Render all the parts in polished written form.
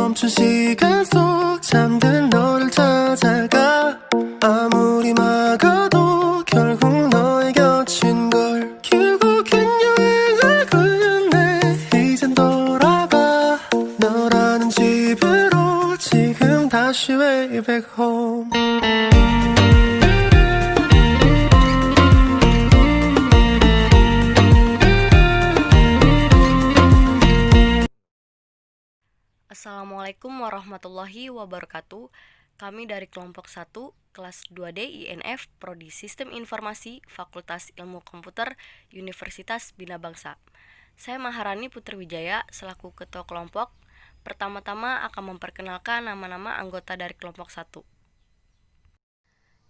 멈춘 시간 속 잠든 너를 찾아가 아무리 막아도 결국 너의 곁인 걸 결국엔 여행을 끝내 이젠 돌아가 너라는 집으로 지금 다시 way back home. Assalamualaikum warahmatullahi wabarakatuh. Kami dari kelompok 1, kelas 2D INF, Prodi Sistem Informasi, Fakultas Ilmu Komputer, Universitas Bina Bangsa. Saya Maharani Putri Wijaya selaku ketua kelompok. Pertama-tama akan memperkenalkan nama-nama anggota dari kelompok 1.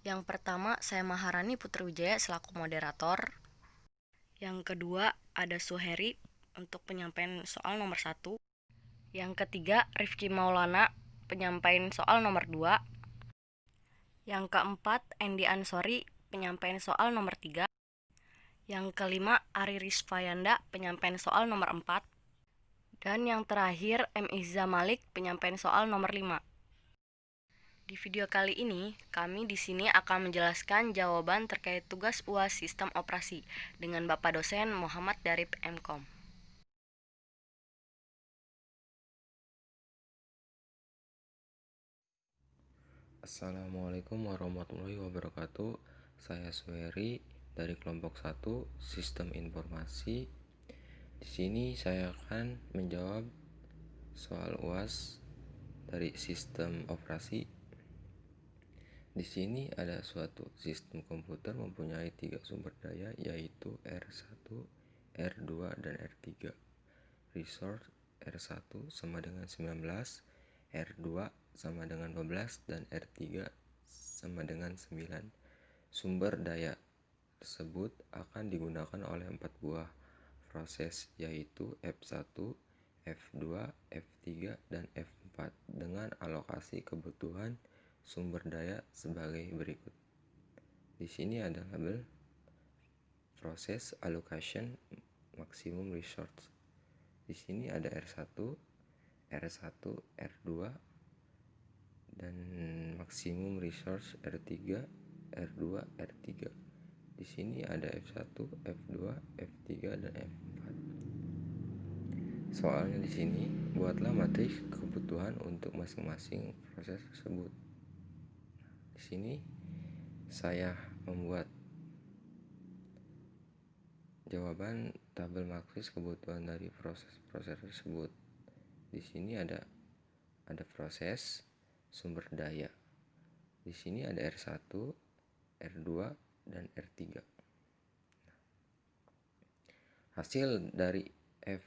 Yang pertama, saya Maharani Putri Wijaya selaku moderator. Yang kedua, ada Suheri untuk penyampaian soal nomor 1. Yang ketiga, Rifki Maulana, penyampaian soal nomor 2. Yang keempat, Endi Ansori, penyampaian soal nomor 3. Yang kelima, Ari Rizfayanda, penyampaian soal nomor 4. Dan yang terakhir, M. Izza Malik, penyampaian soal nomor 5. Di video kali ini, kami di sini akan menjelaskan jawaban terkait tugas UAS Sistem Operasi dengan Bapak dosen Muhammad Darip MKom. Assalamualaikum warahmatullahi wabarakatuh. Saya Suheri dari kelompok 1 Sistem Informasi. Di sini saya akan menjawab soal UAS dari sistem operasi. Di sini ada suatu sistem komputer mempunyai 3 sumber daya yaitu R1, R2, dan R3. Resource R1 sama dengan 19, R2 sama dengan 12, dan R3 sama dengan 9. Sumber daya tersebut akan digunakan oleh 4 buah proses yaitu F1, F2, F3, dan F4 dengan alokasi kebutuhan sumber daya sebagai berikut. Di sini ada label proses allocation maximum resource. Di sini ada R1, R1, R2, dan maksimum resource R3, R2, R3. Di sini ada F1, F2, F3, dan F4. Soalnya di sini, buatlah matriks kebutuhan untuk masing-masing proses tersebut. Di sini saya membuat jawaban tabel matriks kebutuhan dari proses-proses tersebut. Di sini ada proses sumber daya. Di sini ada R1, R2, dan R3. Hasil dari F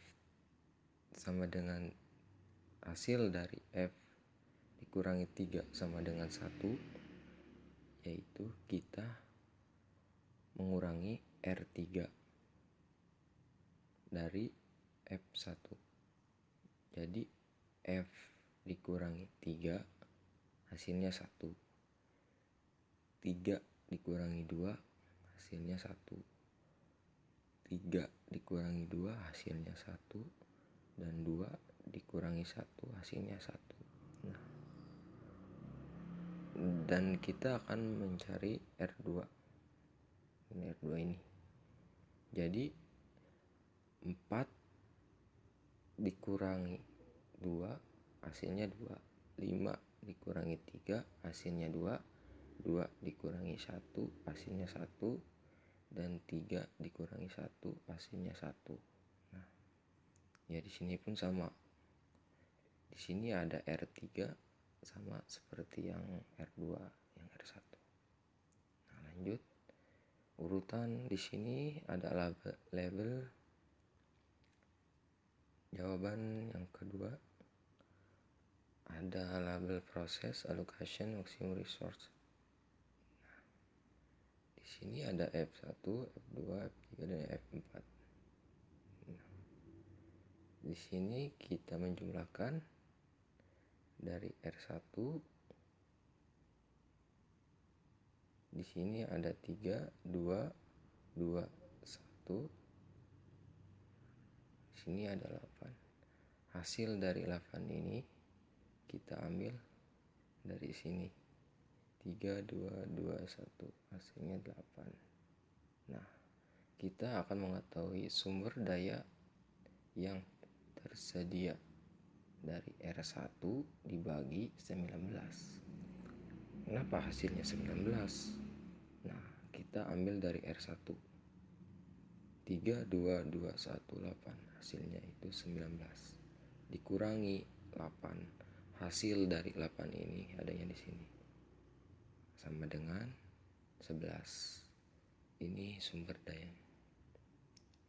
dikurangi 3 sama dengan 1, yaitu kita mengurangi R3 dari F1. Jadi F dikurangi 3 hasilnya 1. 3 dikurangi 2 hasilnya 1. 3 dikurangi 2 hasilnya 1. Dan 2 dikurangi 1 hasilnya 1. Nah, dan kita akan mencari R2. Ini R2 ini. Jadi 4 dikurangi 2 hasilnya 2. 5 dikurangi 3 hasilnya 2. 2 dikurangi 1 hasilnya 1. Dan 3 dikurangi 1 hasilnya 1. Nah, ya di sini pun sama. Di sini ada R3 sama seperti yang R2, yang R1. Nah, lanjut. Urutan di sini ada label jawaban yang kedua. Ada label proses allocation maximum resource. Nah, di sini ada F1, F2, F3, dan F4. Nah, di sini kita menjumlahkan dari R1. Di sini ada 3, 2, 2, 1. Di sini ada 8. Hasil dari 8 ini kita ambil dari sini 3, 2, 2, 1, hasilnya 8. Nah, kita akan mengetahui sumber daya yang tersedia dari R1 dibagi 19. Kenapa hasilnya 19? Nah, kita ambil dari R1. 3, 2, 2, 1, 8. Hasilnya itu 19. Dikurangi 8. Hasil dari 8 ini adanya di sini. Sama dengan 11. Ini sumber daya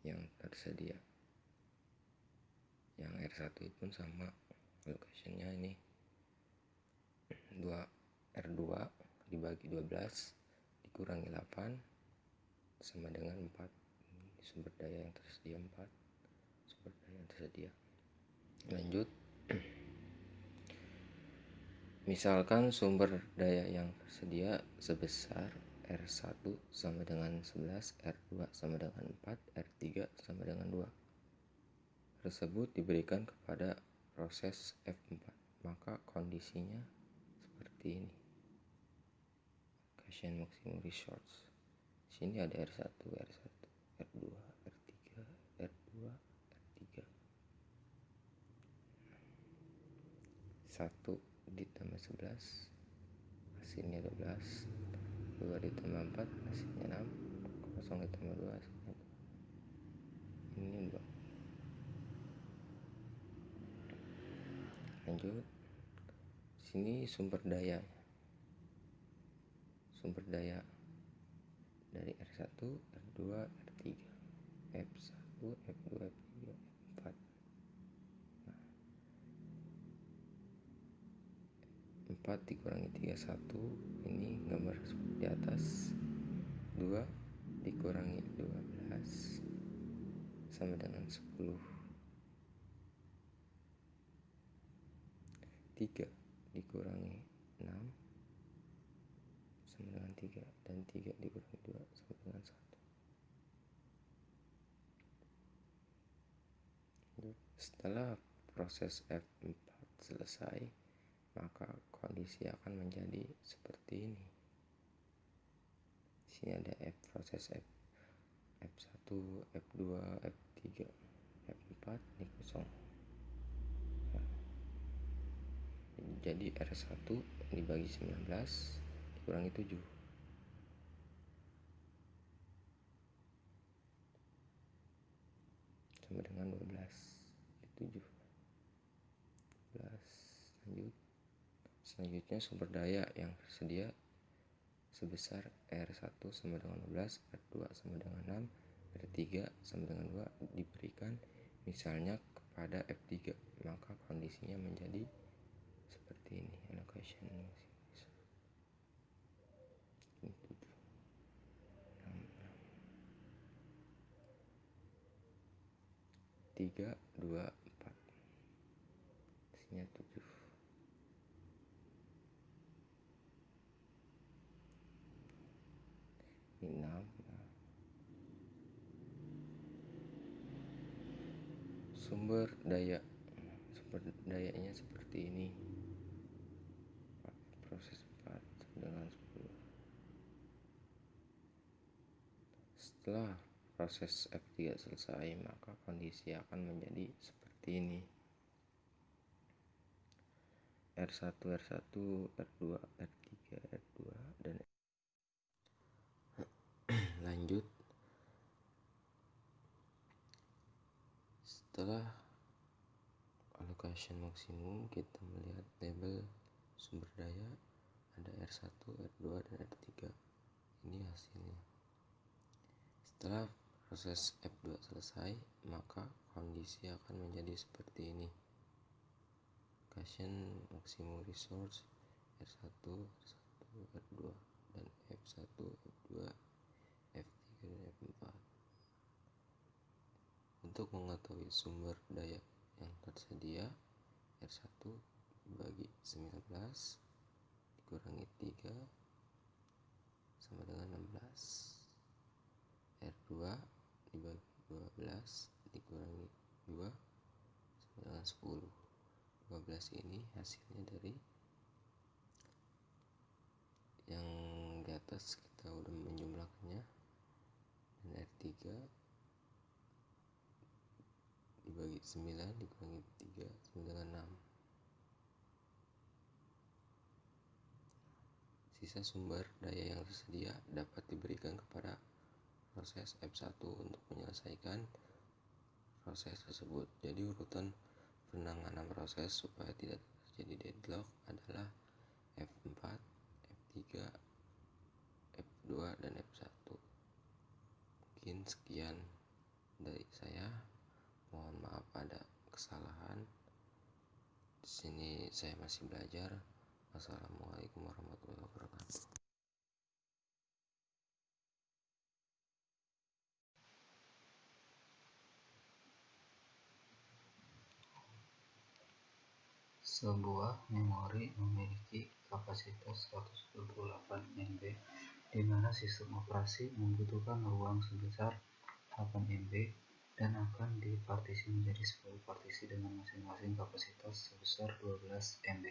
yang tersedia. Yang R1 pun sama, allocation-nya ini 2 R2 dibagi 12 dikurangi 8 sama dengan 4. Ini sumber daya yang tersedia 4. Sumber daya yang tersedia. Lanjut. Misalkan sumber daya yang tersedia sebesar R1 sama dengan 11, R2 sama dengan 4, R3 sama dengan 2. Tersebut diberikan kepada proses F4. Maka kondisinya seperti ini. Gaussian maximum resource. Sini ada R1, R1, R2, R3, R2, R3. 1 ditambah 11 hasilnya 12, 2 ditambah 4 hasilnya 6, 0 ditambah 2 hasilnya 2. Ini 2. Lanjut. Sini sumber daya dari R1, R2, R3, F1, F2, F3, F4. 4 dikurangi 3, 1. Ini gambar seperti di atas. 2 dikurangi 12 sama dengan 10. 3 dikurangi 6 sama dengan 3. Dan 3 dikurangi 2 sama dengan 1. Setelah proses F4 selesai, maka kondisi akan menjadi seperti ini. Di sini ada proses F1, F2, F3, F4, ini kosong. Jadi R1 dibagi 19 dikurangi 7. Sama dengan 12. 7. 12. Lanjut. Selanjutnya sumber daya yang tersedia sebesar R1 sama dengan 12, R2 sama dengan 6, R3 sama dengan 2 diberikan misalnya kepada F3. Maka kondisinya menjadi seperti ini. Allocation 3, 2, 4. Hasilnya 7. Ini 6. Sumber dayanya seperti ini. Proses 4 dengan 10. Setelah proses F3 selesai, maka kondisi akan menjadi seperti ini. R1, R1, R2, R3, R2, dan lanjut. Setelah allocation maksimum, kita melihat label sumber daya ada R1, R2, dan R3. Ini hasilnya. Setelah proses F2 selesai, maka kondisi akan menjadi seperti ini. Gaussian maximum resource R1, R1, R2, dan F1, F2, F3, dan F4. Untuk mengetahui sumber daya yang tersedia, R1 dibagi 19 dikurangi 3 sama dengan 16. R2 dibagi 12 dikurangi 2 sama dengan 10. 12 ini hasilnya dari yang di atas kita udah menjumlahkannya, dan R3 dibagi 9 dikurangi 3 sama dengan 6. Sisa sumber daya yang tersedia dapat diberikan kepada proses F1 untuk menyelesaikan proses tersebut. Jadi urutan penanganan proses supaya tidak terjadi deadlock adalah F4, F3, F2, dan F1. Mungkin sekian dari saya. Mohon maaf ada kesalahan. Di sini saya masih belajar. Wassalamualaikum warahmatullahi wabarakatuh. Sebuah memori memiliki kapasitas 128 MB, di mana sistem operasi membutuhkan ruang sebesar 8 MB dan akan dipartisi menjadi 10 partisi dengan masing-masing kapasitas sebesar 12 MB.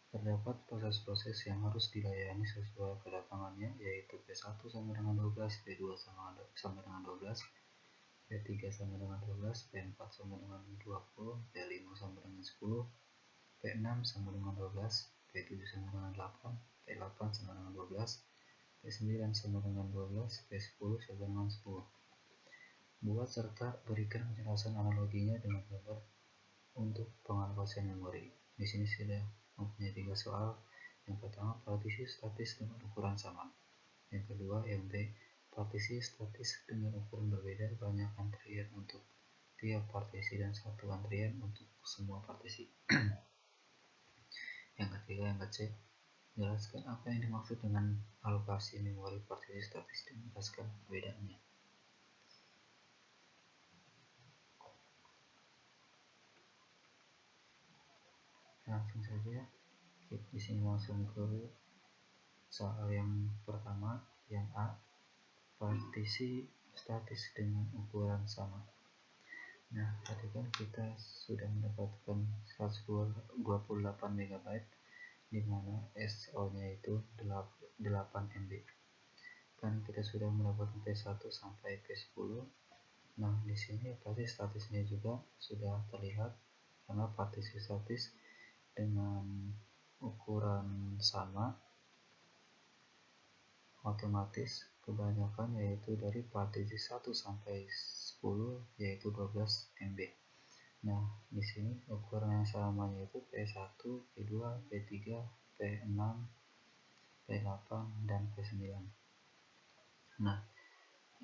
Terdapat proses-proses yang harus dilayani sesuai kedatangannya, yaitu P1 sama dengan 12, P2 sama dengan 12, P3 sama dengan 12, P4 sama dengan 20, P5 sama dengan 10, P6 sama dengan 12, P7 sama dengan 8, P8 sama dengan 12, P9 sama dengan 12, P10 sama dengan 10. Buat serta berikan penjelasan analoginya dengan gambar untuk pengalokasian memori. Di sini sudah mempunyai 3 soal. Yang pertama, partisi statis dengan ukuran sama. Yang kedua, MB, partisi statis dengan ukuran berbeda, banyak antrian untuk tiap partisi dan satu antrian untuk semua partisi. Yang ketiga, yang kecil, jelaskan apa yang dimaksud dengan alokasi memori partisi statis dan jelaskan perbedaannya. Langsung saja, kita di sini langsung ke soal yang pertama, yang A, partisi statis dengan ukuran sama. Nah, tadi kan kita sudah mendapatkan 128 MB, di mana SO-nya itu 8 MB. Kan kita sudah mendapatkan P1 sampai P10. Nah, di sini partisi statisnya juga sudah terlihat karena partisi statis dengan ukuran sama otomatis kebanyakan yaitu dari partisi 1 sampai 10 yaitu 12 MB. Nah, di sini ukuran yang samanya itu P1, P2, P3, P6, P8, dan P9. Nah,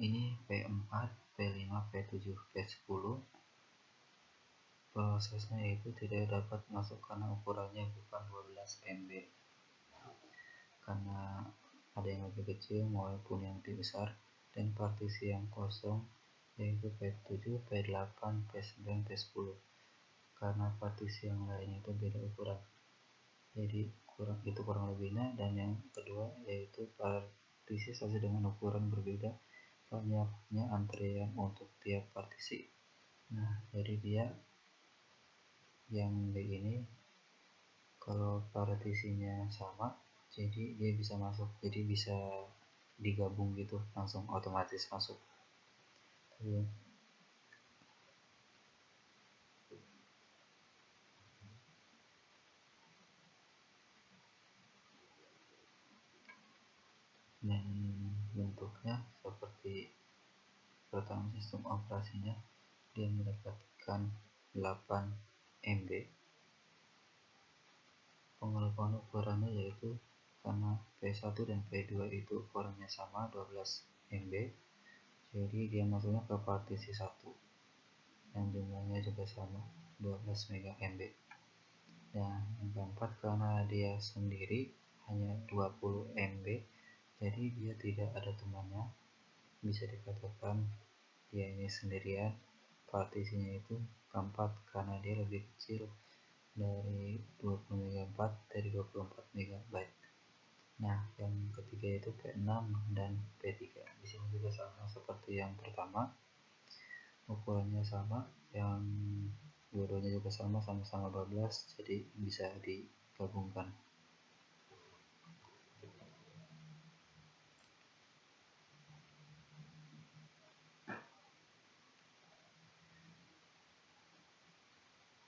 ini P4, P5, P7, P10 prosesnya itu tidak dapat masuk karena ukurannya bukan 12 MB, karena ada yang lebih kecil maupun yang lebih besar, dan partisi yang kosong yaitu P7, P8, P9, P10, karena partisi yang lainnya itu beda ukuran. Jadi kurang lebihnya. Dan yang kedua yaitu partisi saja dengan ukuran berbeda, banyaknya antrian untuk tiap partisi. Nah, jadi dia yang B ini kalau partisinya sama, jadi dia bisa masuk, jadi bisa digabung gitu, langsung otomatis masuk. Dan bentuknya seperti pertama, sistem operasinya dia mendapatkan 8 MB. Pengelolaan ukurannya yaitu karena P1 dan P2 itu ukurannya sama 12 MB, jadi dia masuknya ke partisi 1 yang jumlahnya juga sama 12 MB. Dan yang keempat, karena dia sendiri hanya 20 MB, jadi dia tidak ada temannya, bisa dikatakan dia ini sendirian. Partisinya itu keempat karena dia lebih kecil dari 20 MB, dari 24 MB. Nah, yang ketiga itu P6 dan P3. Di sini juga sama seperti yang pertama, ukurannya sama. Yang dua-duanya juga sama-sama 12, jadi bisa digabungkan.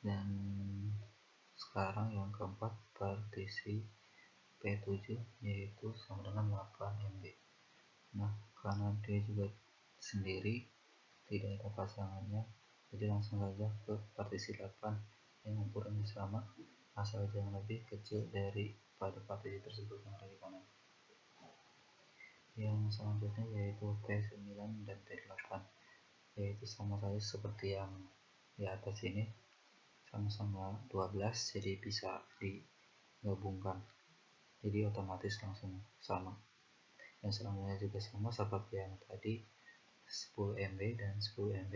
Dan sekarang yang keempat, partisi P7 yaitu sama dengan 8 MB. Nah, karena dia juga sendiri, tidak ada pasangannya, jadi langsung saja ke partisi 8 yang ukurannya sama, asal jangan lebih kecil daripada partisi tersebut yang ada di kanan. Yang selanjutnya yaitu P9 dan P8, yaitu sama saja seperti yang di atas ini, sama-sama 12, jadi bisa digabungkan, jadi otomatis langsung sama. Yang selanjutnya juga sama seperti yang tadi, 10 MB dan 10 MB,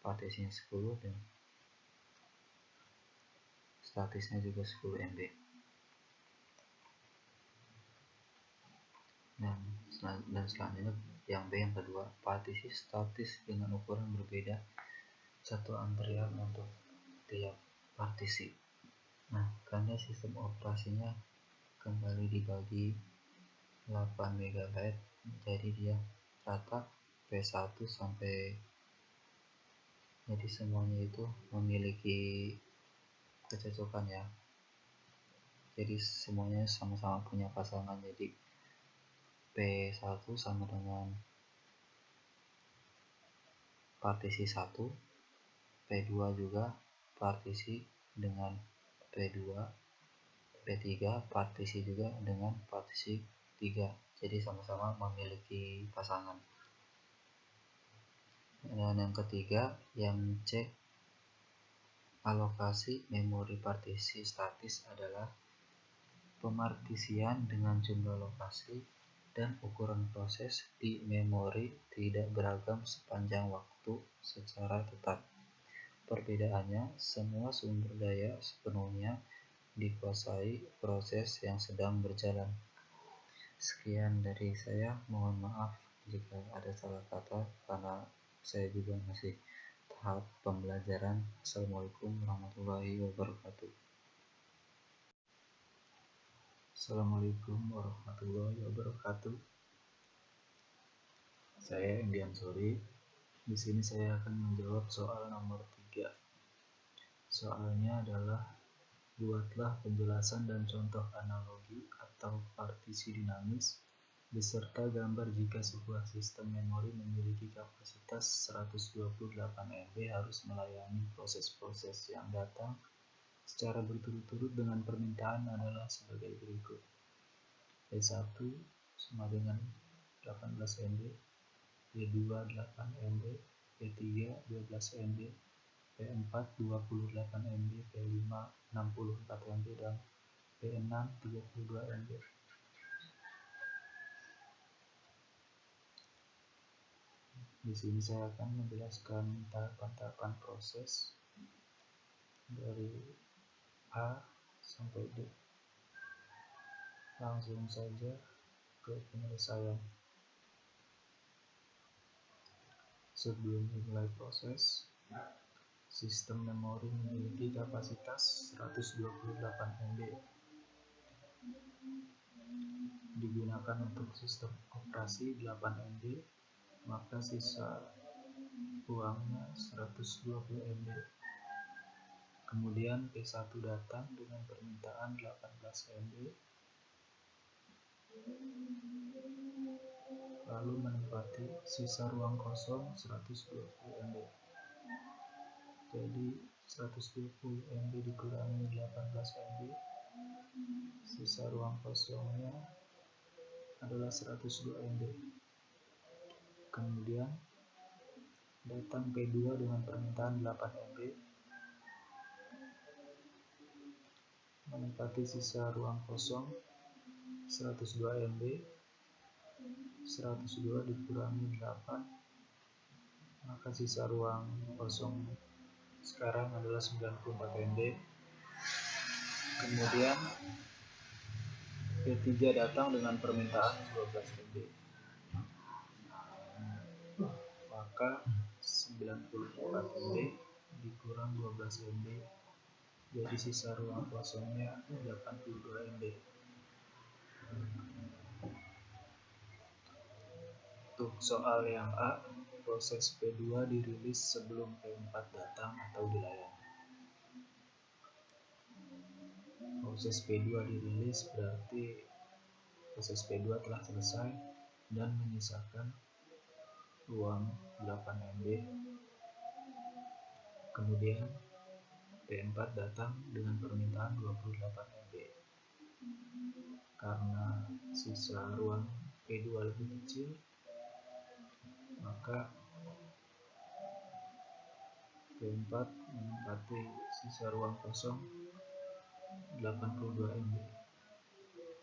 partisinya 10 dan statisnya juga 10 MB. Dan selanjutnya yang B yang kedua, partisi statis dengan ukuran berbeda, satu antrian untuk tiap partisi. Nah, karena sistem operasinya kembali dibagi 8 MB, jadi dia rata P1 sampai, jadi semuanya itu memiliki kecocokan ya, jadi semuanya sama-sama punya pasangan, jadi P1 sama dengan partisi 1, P2 juga partisi dengan P2, P3 partisi juga dengan partisi 3, jadi sama-sama memiliki pasangan. Dan yang ketiga, yang C, alokasi memori partisi statis adalah pemartisian dengan jumlah lokasi dan ukuran proses di memori tidak beragam sepanjang waktu secara tetap. Perbedaannya, semua sumber daya sepenuhnya dikuasai proses yang sedang berjalan. Sekian dari saya, mohon maaf jika ada salah kata karena saya juga masih tahap pembelajaran. Assalamualaikum warahmatullahi wabarakatuh. Assalamualaikum warahmatullahi wabarakatuh. Saya Indian Sori. Di sini saya akan menjawab soal nomor 3. Soalnya adalah, buatlah penjelasan dan contoh analogi atau partisi dinamis beserta gambar jika sebuah sistem memori memiliki kapasitas 128 MB harus melayani proses-proses yang datang secara berturut-turut dengan permintaan adalah sebagai berikut. P1 sama dengan 18 MB, P2 8 MB, P3 12 MB, P4 28 MB, P5 64 MB, dan P6 32 MB. Di sini saya akan menjelaskan tahapan-tahapan proses dari A sampai D. Langsung saja ke penyelesaian. Sebelum dimulai proses, sistem memori memiliki kapasitas 128 MB. Digunakan untuk sistem operasi 8 MB, maka sisa ruangnya 120 MB. Kemudian P1 datang dengan permintaan 18 MB, lalu menempati sisa ruang kosong 120 MB. Jadi 120 MB dikurangi 18 MB, sisa ruang kosongnya adalah 102 MB. Kemudian datang P2 dengan permintaan 8 MB, menempati sisa ruang kosong 102 MB, 102 dikurangi 8, maka sisa ruang kosong sekarang adalah 94 MB. Kemudian P3 datang dengan permintaan 12 MB, maka 94 MB dikurang 12 MB, jadi sisa ruang kosongnya 82 MB. Untuk soal yang A, proses P2 dirilis sebelum P4 datang atau dilayani. Proses P2 dirilis berarti proses P2 telah selesai dan menyisakan ruang 8 MB. Kemudian P4 datang dengan permintaan 28 MB. Karena sisa ruang P2 lebih kecil, maka P4 menempati sisa ruang kosong 82 MB.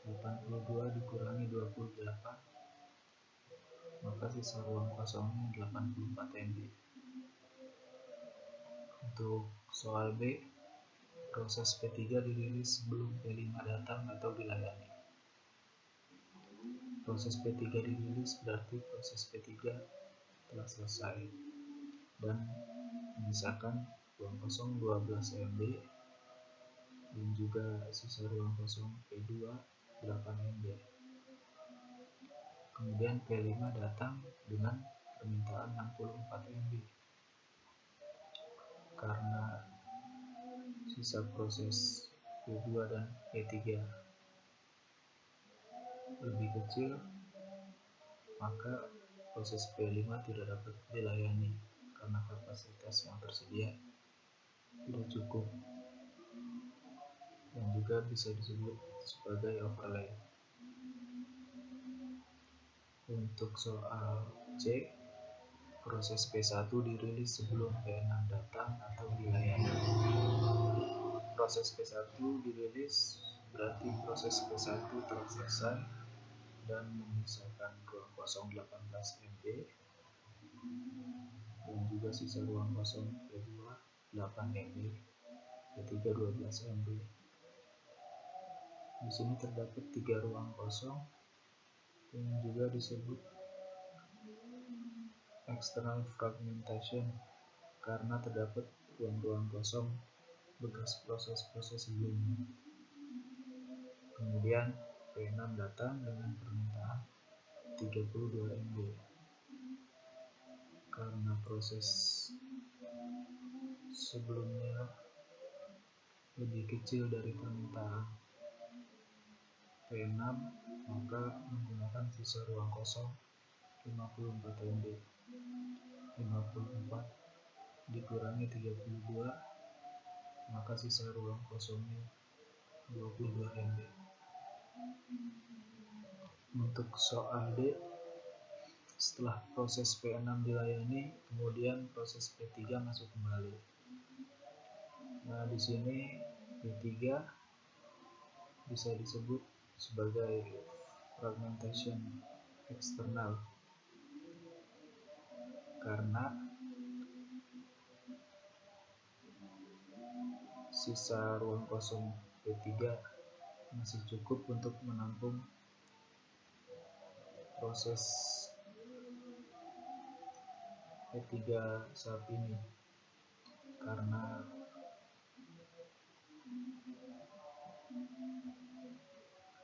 82 dikurangi 28, maka sisa ruang kosongnya 84 MB. Untuk soal B, proses P3 dirilis sebelum P5 datang atau dilayani. Proses P3 dirilis berarti proses P3 telah selesai dan menyisakan ruang kosong 12 MB dan juga sisa ruang kosong P2 8 MB. Kemudian P5 datang dengan permintaan 64 MB. Karena sisa proses P2 dan P3 lebih kecil, maka proses P5 tidak dapat dilayani karena kapasitas yang tersedia tidak cukup dan juga bisa disebut sebagai overlay. Untuk soal C, proses P1 dirilis sebelum P6 datang atau dilayani. Proses P1 dirilis berarti proses P1 telah selesai dan menyisakan ruang kosong 18 MB dan juga sisa ruang kosong P2 8 MB, P3 12 MB. Di sini terdapat 3 ruang kosong yang juga disebut external fragmentation karena terdapat ruang-ruang kosong bekas proses-proses sebelumnya. Kemudian P6 datang dengan permintaan 32 MB. Karena proses sebelumnya lebih kecil dari permintaan P6, maka menggunakan sisa ruang kosong 54 MB. 54 dikurangi 32, maka sisa ruang kosongnya 22 MB. Untuk soal D, setelah proses P6 dilayani, kemudian proses P3 masuk kembali. Nah, di sini P3 bisa disebut sebagai fragmentation eksternal karena sisa ruang kosong P3 masih cukup untuk menampung proses P3 saat ini karena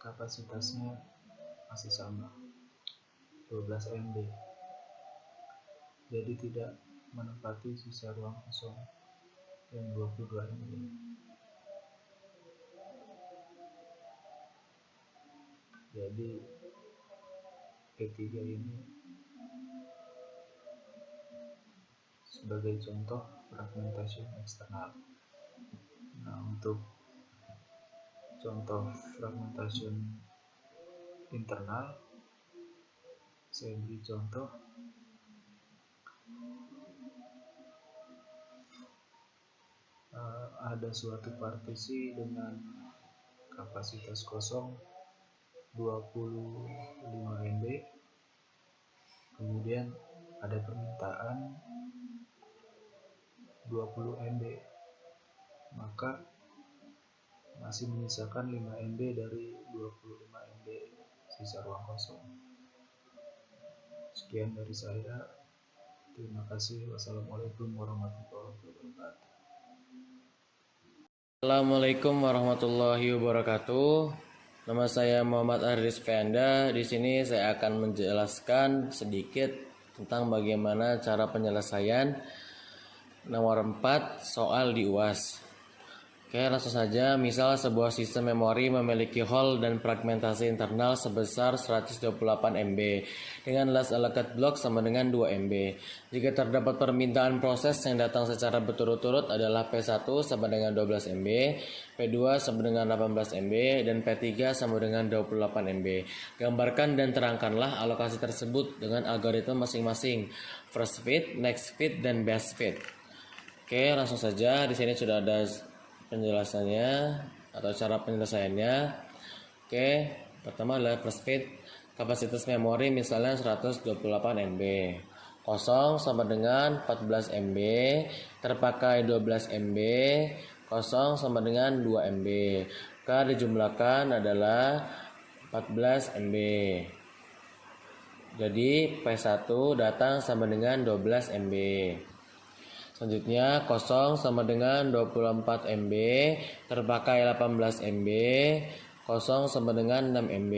kapasitasnya masih sama 12 MB, jadi tidak menempati sisa ruang kosong yang 22 MB. Jadi P3 ini sebagai contoh fragmentation eksternal. Nah, untuk contoh fragmentation internal, saya beri contoh ada suatu partisi dengan kapasitas kosong 25 MB, kemudian ada permintaan 20 MB, maka masih menyisakan 5 MB dari 25 MB sisa ruang kosong. Sekian dari saya. Terima kasih. Wassalamualaikum warahmatullahi wabarakatuh. Assalamualaikum warahmatullahi wabarakatuh. Nama saya Muhammad Aris Feanda. Di sini saya akan menjelaskan sedikit tentang bagaimana cara penyelesaian nomor 4 soal di UAS. Oke, langsung saja. Misal sebuah sistem memori memiliki hole dan fragmentasi internal sebesar 128 MB dengan last allocated block sama dengan 2 MB. Jika terdapat permintaan proses yang datang secara berturut-turut adalah P1 sama dengan 12 MB, P2 sama dengan 18 MB, dan P3 sama dengan 28 MB. Gambarkan dan terangkanlah alokasi tersebut dengan algoritma masing-masing, first fit, next fit, dan best fit. Oke, langsung saja. Di sini sudah ada penjelasannya atau cara penyelesaiannya. Oke, pertama adalah first fit. Kapasitas memori misalnya 128 MB. Kosong sama dengan 14 MB, terpakai 12 MB, kosong sama dengan 2 MB. Maka dijumlahkan adalah 14 MB. Jadi P1 datang sama dengan 12 MB. Selanjutnya kosong sama dengan 24 MB, terpakai 18 MB, kosong sama dengan 6 MB.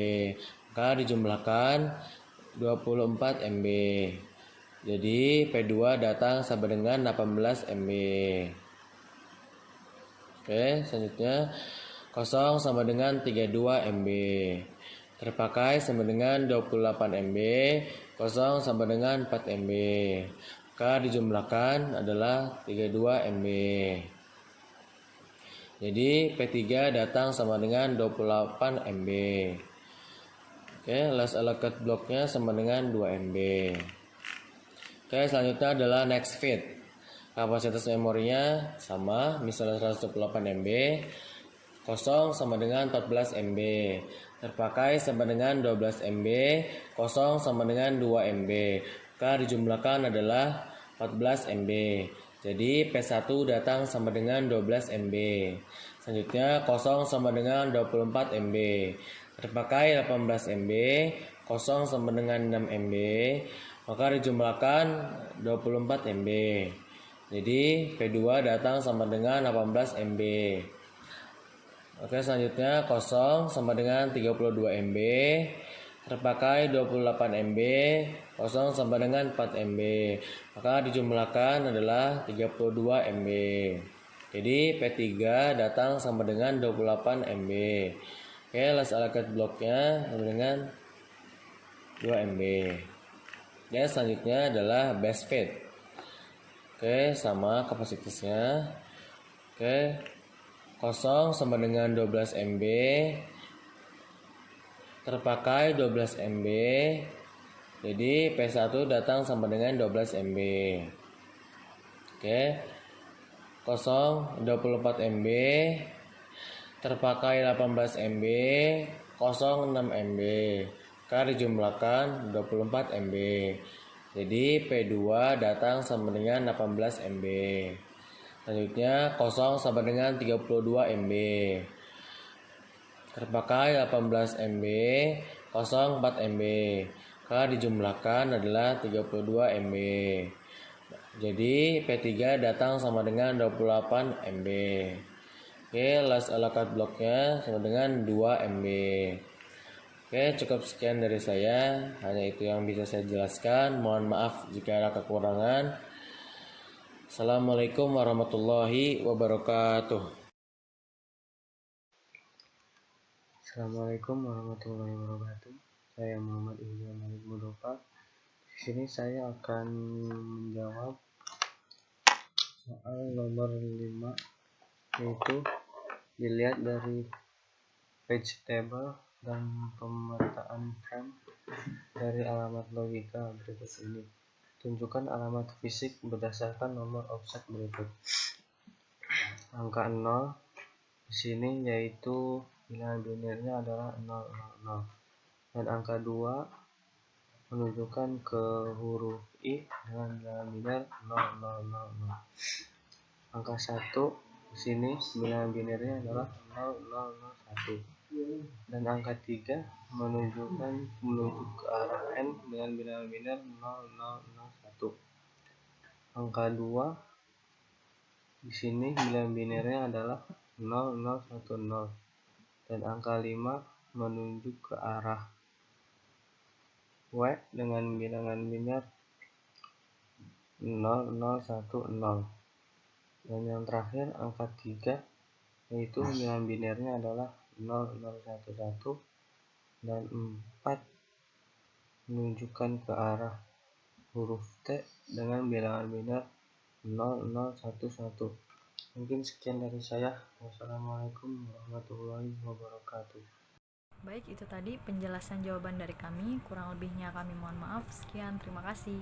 Maka dijumlahkan 24 MB. Jadi P2 datang sama dengan 18 MB. Oke, selanjutnya kosong sama dengan 32 MB. Terpakai sama dengan 28 MB, kosong sama dengan 4 MB. Maka dijumlahkan adalah 32 MB. Jadi P3 datang sama dengan 28 MB. Oke, last allocated blocknya sama dengan 2 MB. Oke, selanjutnya adalah next fit. Kapasitas memorinya sama, misalnya 128 MB, kosong sama dengan 14 MB, terpakai sama dengan 12 MB, kosong sama dengan 2 MB. Maka dijumlahkan adalah 14 MB. Jadi P1 datang sama dengan 12 MB. Selanjutnya kosong sama dengan 24 MB. Terpakai 18 MB, kosong sama dengan 6 MB. Maka dijumlahkan 24 MB. Jadi P2 datang sama dengan 18 MB. Oke, selanjutnya kosong sama dengan 32 MB. Terpakai 28 MB, kosong sama dengan 4 MB. Maka dijumlahkan adalah 32 MB. Jadi P3 datang sama dengan 28 MB. Oke, last allocated blocknya sama dengan 2 MB. Dan selanjutnya adalah best fit. Oke, sama kapasitasnya. Oke, kosong sama dengan 12 MB, terpakai 12 MB. Jadi P1 datang sama dengan 12 MB. Oke, kosong 24 MB, terpakai 18 MB, kosong 6 MB. Maka dijumlahkan 24 MB. Jadi P2 datang sama dengan 18 MB. Selanjutnya kosong sama dengan 32 MB. Terpakai 18 MB, kosong 4 MB. Maka dijumlahkan adalah 32 MB. Jadi P3 datang sama dengan 28 MB. Oke, last allocated blocknya sama dengan 2 MB. Oke, cukup sekian dari saya. Hanya itu yang bisa saya jelaskan. Mohon maaf jika ada kekurangan. Assalamualaikum warahmatullahi wabarakatuh. Assalamualaikum warahmatullahi wabarakatuh. Saya Muhammad Ilham Malik Mudofa. Di sini saya akan menjawab soal nomor 5, yaitu dilihat dari page table dan pemetaan frame dari alamat logika berikut ini. Tunjukkan alamat fisik berdasarkan nomor offset berikut. Angka 0 di sini yaitu bilangan binarnya adalah 000, dan angka 2 menunjukkan ke huruf I dengan bilangan binar 0000. Angka 1 di sini bilangan binarnya adalah 0001, dan angka 3 menuju ke arah N dengan bilangan binar 0001. angka 2 di sini bilangan binernya adalah 0010 dan angka 5 menunjuk ke arah W dengan bilangan biner 0010. Dan yang terakhir angka 3 yaitu bilangan binernya adalah 0011 dan 4 menunjukkan ke arah huruf T dengan bilangan biner 0011. Mungkin sekian dari saya. Wassalamualaikum warahmatullahi wabarakatuh. Baik, itu tadi penjelasan jawaban dari kami. Kurang lebihnya kami mohon maaf. Sekian, terima kasih.